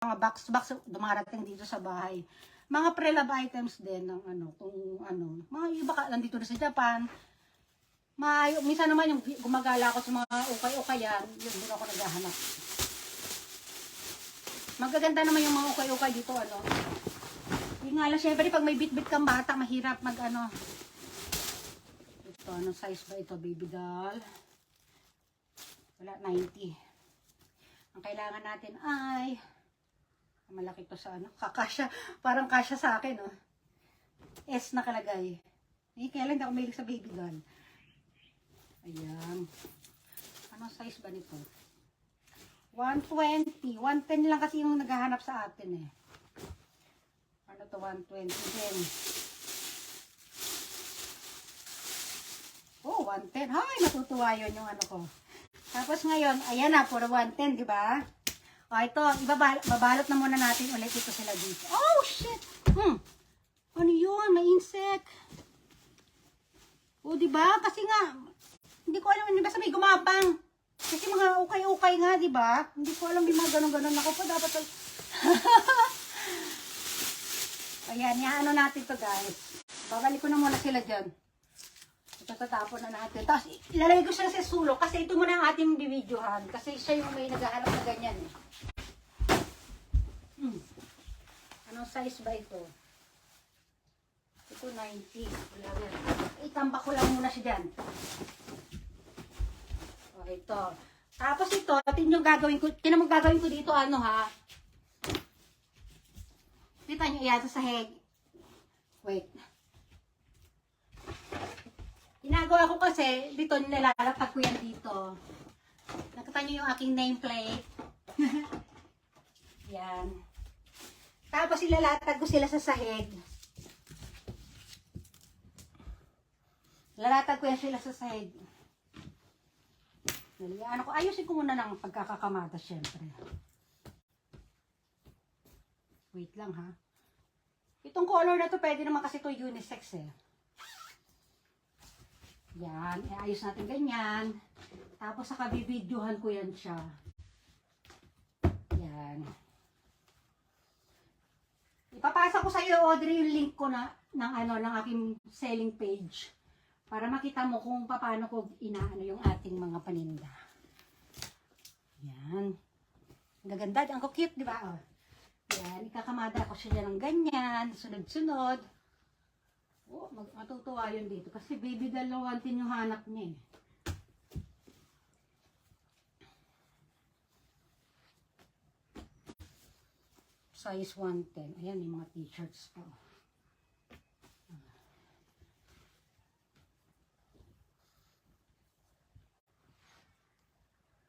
mga box dumarating dito sa bahay. Mga pre-love items din ng ano, kung ano, mga iba ka nandito na sa Japan. Minsan naman yung gumagala ako sa mga ukay-ukayan, yun doon ako naghahanap. Magaganda naman yung mga ukay-ukay dito, ano. Yung nga lang, syempre pag may bit-bit kang bata, mahirap mag ano. Ito, anong size ba ito, baby doll? Wala, 90. Ang kailangan natin ay malaki to sa ano, kakasya, parang kasya sa akin, oh. S nakalagay. Kailan hindi ako mahilig sa baby doll. Ayan. Anong size ba nito? 120. 110 lang kasi yung naghahanap sa atin, eh. Ano to, 120 din. Oh, 110. Hay, natutuwa yun yung ano ko. Tapos ngayon, ayan na, puro 110, di ba? O, ito, babalot na muna natin ulit ito sila dito. Oh, shit! Ano yun? May insect. O, diba? Kasi nga, hindi ko alam, basta may gumapang. Kasi mga ukay-ukay nga, diba? Hindi ko alam, yung mga ganun-ganun. Ako pa dapat. Ayan, ano natin to, guys. Babalik ko na muna sila dyan. Ito, tatapon na natin. Tapos, ilalagay ko sila sa sulok. Kasi ito muna ang ating bibidyohan. Kasi siya yung may naghahanap na ganyan, eh. Anong size ba ito? Ito 90. Itambak ko lang muna siya dyan. O, ito. Tapos ito, tingnan yung gagawin ko dito, ano ha? Kita nyo yan sa sahig. Wait. Ginagawa ko kasi, dito nilalapag ko yan dito. Nakita nyo yung aking nameplate. Yan. Tapos ilalatag ko sila sa sahig. Lalatag ko yan sila sa sahig. Ano ko, ayusin ko muna ng pagkakakamata, syempre. Wait lang ha. Itong color na to, pwede naman kasi to unisex, eh. Yan, ayos natin ganyan. Tapos saka bibidyohan ko yan siya. Yan. Ipapasa ko sa iyo, Audrey, yung link ko na ng aking selling page para makita mo kung paano ko inaano yung ating mga paninda. Yan. Gaganda, ang cute, di ba? Oh. Yan, ikakamada ko siya ng ganyan, sunod-sunod. Oh, matutuwa yun dito kasi baby doll lang wantin yung hanap niya, eh. Size 110. Ayan, yung mga t-shirts pa.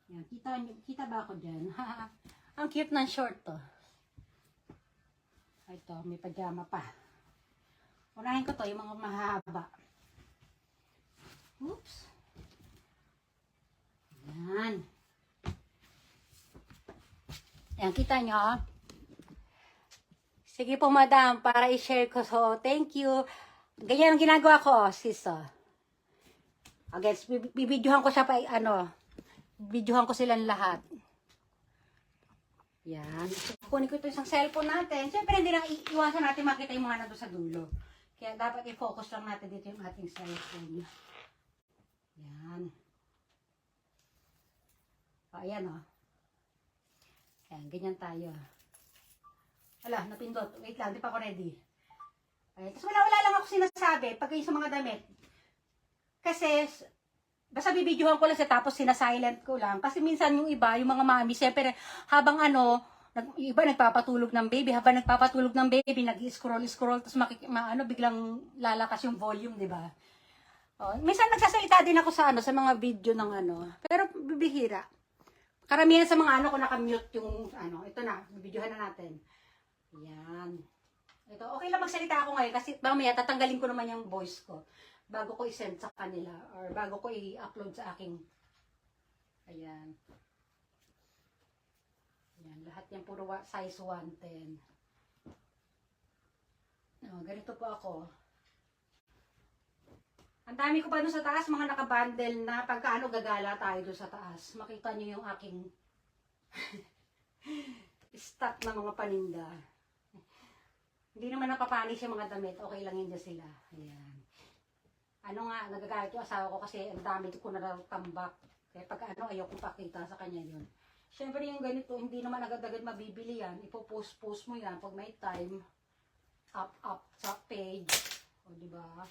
Yan, kita ba ako dyan? Ang cute ng short to. Ito, may pajama pa. Unahin ko to, yung mga mahaba. Oops. Yan. Yan, kita nyo. Sige po, madam, para i-share ko. So, thank you. Ganyan ang ginagawa ko, sis. Again, bibidyohan ko siya pa, bidyohan ko silang lahat. Yan. Kunin ko ito isang cellphone natin. Siyempre, hindi na iwasan natin makita yung mga nandun sa dulo. Kaya dapat i-focus lang natin dito yung ating cellphone. Yan. O, ayan o. Ayan, ganyan tayo. Wala, napindot. Wait lang, di pa ako ready. Ayan. Tapos wala lang ako sinasabi pag sa mga damit. Kasi, basta bibidyohan ko lang siya tapos sinasilent ko lang. Kasi minsan yung iba, yung mga mami, siyempre, habang yung iba nagpapatulog ng baby, habang nagpapatulog ng baby, nag-scroll, tapos biglang lalakas yung volume, di ba? Oh, minsan nagsasalita din ako sa mga video ng pero bibihira. Karamihan sa mga ko nakamute yung ito na, bibidyohan na natin. Yan. Ito, okay lang magsalita ako ngayon kasi mamaya tatanggalin ko naman yung voice ko bago ko i-send sa kanila or bago ko i-upload sa aking ayan. Yan, lahat yan puro size 110. Ganito po ako. Ang dami ko pa doon sa taas, mga nakabundle na pagkaano gagala tayo doon sa taas. Makita nyo yung aking stock na mga paninda. Hindi naman napapanis yung mga damit. Okay lang yun dyan sila. Ayan. Ano nga, nagagalit yung asawa ko kasi ang dami ko natambak. Kaya pag ano, ayoko pakita sa kanya yun. Siyempre yung ganito, hindi naman agad-agad mabibili yan. Ipo-post mo yan pag may time. Up sa page. O, diba?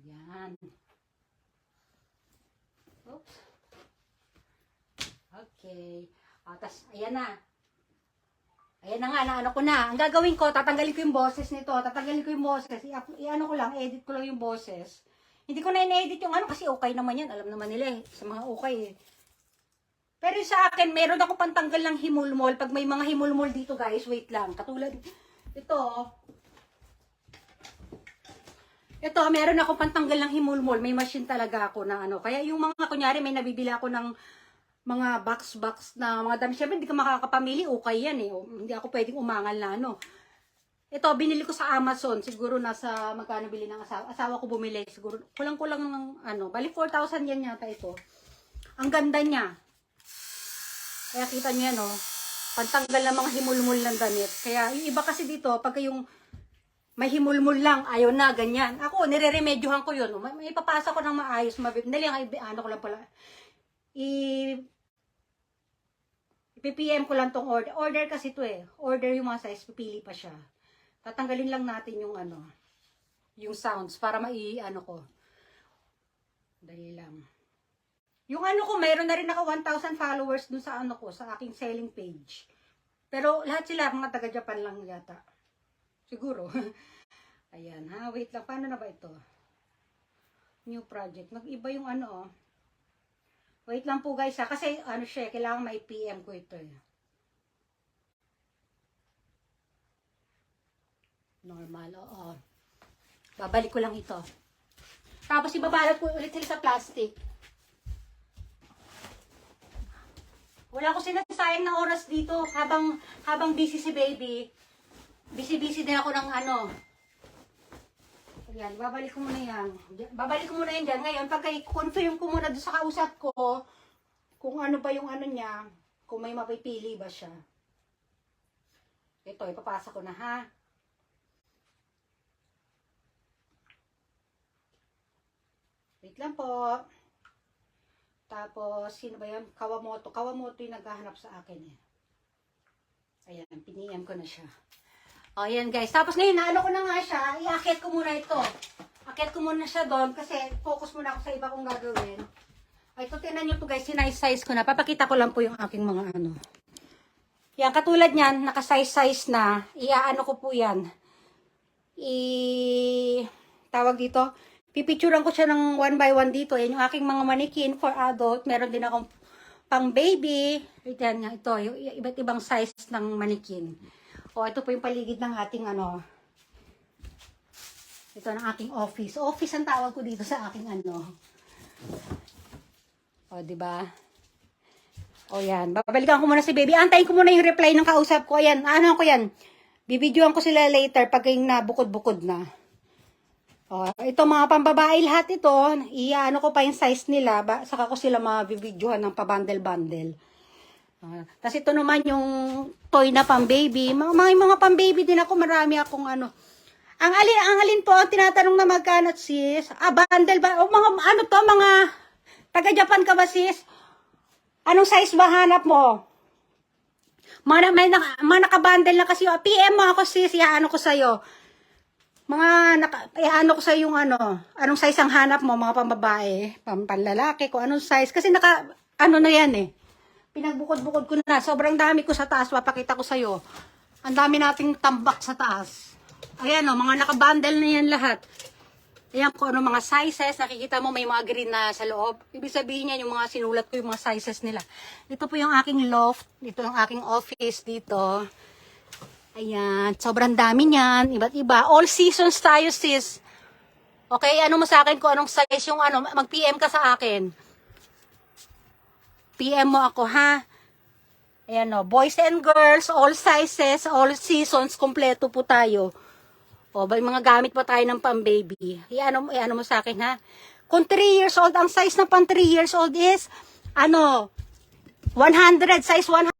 Ayan. Oops. Okay. Tapos, ayan na. Ayan na nga, naano ko na. Ang gagawin ko, tatanggalin ko yung boses nito. Tatanggalin ko yung boses. I-ano ko lang, edit ko lang yung boses. Hindi ko na in-edit yung ano kasi okay naman yan. Alam naman nila eh. Sa mga okay eh. Pero sa akin, meron ako pantanggal ng himulmol. Pag may mga himulmol dito guys, wait lang. Katulad, ito, meron ako pantanggal ng himulmol. May machine talaga ako na ano. Kaya yung mga, kunyari, may nabibili ako ng mga box na mga dami. Siyempre, hindi ka makakapamili. Okay yan eh. Hindi ako pwedeng umangal na ano. Ito, binili ko sa Amazon. Siguro nasa magkano bili ng asawa. Asawa ko bumili. Siguro, kulang-kulang ng ano. Bali, 4,000 yan yata ito. Ang ganda niya. Kaya kita niyo yan, oh. Pantanggal ng mga himulmul ng damit. Kaya, yung iba kasi dito, pagka yung may himulmul lang, ayaw na, ganyan. Ako, nire-remedyohan ko yun. May papasa ko ng maayos. Dali, ano ko lang pala. I-PPM ko lang tong order. Order kasi to eh. Order yung mga size, pipili pa siya. Tatanggalin lang natin yung ano, yung sounds para ano ko. Dali lang. Yung ano ko, mayroon na rin ako 1,000 followers dun sa ano ko, sa aking selling page. Pero lahat sila mga taga-Japan lang yata. Siguro. Ayan ha, wait lang. Paano na ba ito? New project. Nag-iba yung ano oh. Wait lang po guys ha, kasi ano siya, kailangan may PM ko ito eh. Normal, oo. Babalik ko lang ito. Tapos ibabalot ko ulit sila sa plastic. Wala ko sinasayang ng oras dito habang busy si baby. Busy din ako ng ano. Ayan, babalik ko muna yan. Babalik ko muna yan dyan. Ngayon, pagka i-confirm ko muna doon sa kausap ko, kung ano ba yung ano niya, kung may mapipili ba siya. Ito, ipapasa ko na ha. Wait lang po. Tapos, sino ba yun? Kawamoto. Kawamoto yung naghahanap sa akin eh. Ayan, piniem ko na siya. O, ayan guys. Tapos ngayon, naano ko na nga siya. I-akit ko muna ito. Akit ko muna siya doon kasi focus muna ako sa iba kong gagawin. Ay, ito, tinan nyo to guys. Sinay-size ko na. Papakita ko lang po yung aking mga ano. Yan, katulad niyan, naka-size na. Iaano ko po yan. Tawag dito. Pipicturean ko siya ng 1 by 1 dito. Yan yung aking mga mannequin for adult. Meron din akong pang baby. Yan nga, ito. Yung iba't ibang size ng mannequin. O, ito po yung paligid ng ating ano. Ito ng aking office. Office ang tawag ko dito sa aking ano. O, diba? O, yan. Babalikan ko muna si baby. Antayin ko muna yung reply ng kausap ko. Ayan. Ano ko yan? Bibidyoan ko sila later pag yung nabukod-bukod na. O, ito mga pambabae lahat ito. Iyaano ko pa yung size nila. Saka ko sila mabibidyohan ng pabundle-bundle. Tapos ito naman yung toy na pang baby. Mga pang baby din ako. Marami akong ano. Ang alin po ang tinatanong na magkano sis? Bundle ba? O mga ano to? Mga taga-Japan ka ba sis? Anong size ba hanap mo? Mga nakabundle na kasi. PM mo ako sis. Iyaano ko sa'yo. Iyaano ko sa'yo yung ano. Anong size ang hanap mo mga pambabae? Panlalaki ko. Anong size? Kasi ano na yan eh. Pinagbukod-bukod ko na. Sobrang dami ko sa taas. Papakita ko sa'yo. Ang dami nating tambak sa taas. Ayan o, mga nakabundle na yan lahat. Ayan ko ano, mga sizes. Nakikita mo may mga green na sa loob. Ibig sabihin yan, yung mga sinulat ko yung mga sizes nila. Ito po yung aking loft. Ito yung aking office dito. Ayan. Sobrang dami niyan. Iba't iba. All seasons tayo sis. Okay, ano mo sa akin kung anong size yung ano. Mag-PM ka sa akin. PM mo ako, ha? Ayan o, boys and girls, all sizes, all seasons, kompleto po tayo. O, mga gamit pa tayo ng pang-baby. Iano mo sa akin, ha? Kung 3 years old, ang size ng pang 3 years old is, 100, size 100.